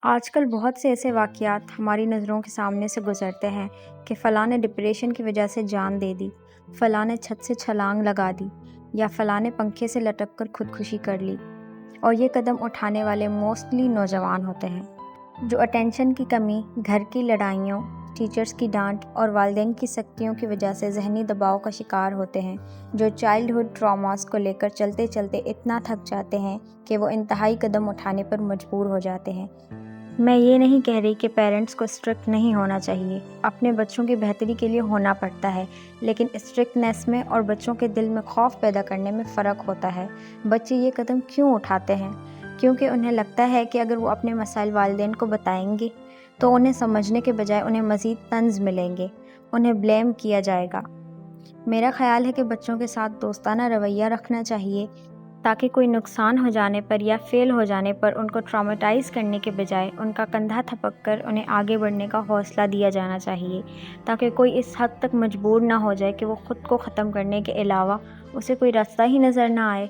آج کل بہت سے ایسے واقعات ہماری نظروں کے سامنے سے گزرتے ہیں کہ فلاں نے ڈپریشن کی وجہ سے جان دے دی، فلاں نے چھت سے چھلانگ لگا دی یا فلاں نے پنکھے سے لٹک کر خودکشی کر لی۔ اور یہ قدم اٹھانے والے موسٹلی نوجوان ہوتے ہیں جو اٹینشن کی کمی، گھر کی لڑائیوں، ٹیچرز کی ڈانٹ اور والدین کی سختیوں کی وجہ سے ذہنی دباؤ کا شکار ہوتے ہیں، جو چائلڈہڈ ٹراماز کو لے کر چلتے چلتے اتنا تھک جاتے ہیں کہ وہ انتہائی قدم اٹھانے پر مجبور ہو جاتے ہیں۔ میں یہ نہیں کہہ رہی کہ پیرنٹس کو اسٹرکٹ نہیں ہونا چاہیے، اپنے بچوں کی بہتری کے لیے ہونا پڑتا ہے، لیکن اسٹرکٹنیس میں اور بچوں کے دل میں خوف پیدا کرنے میں فرق ہوتا ہے۔ بچے یہ قدم کیوں اٹھاتے ہیں؟ کیونکہ انہیں لگتا ہے کہ اگر وہ اپنے مسائل والدین کو بتائیں گے تو انہیں سمجھنے کے بجائے انہیں مزید طنز ملیں گے، انہیں بلیم کیا جائے گا۔ میرا خیال ہے کہ بچوں کے ساتھ دوستانہ رویہ رکھنا چاہیے تاکہ کوئی نقصان ہو جانے پر یا فیل ہو جانے پر ان کو ٹرامیٹائز کرنے کے بجائے ان کا کندھا تھپک کر انہیں آگے بڑھنے کا حوصلہ دیا جانا چاہیے، تاکہ کوئی اس حد تک مجبور نہ ہو جائے کہ وہ خود کو ختم کرنے کے علاوہ اسے کوئی راستہ ہی نظر نہ آئے۔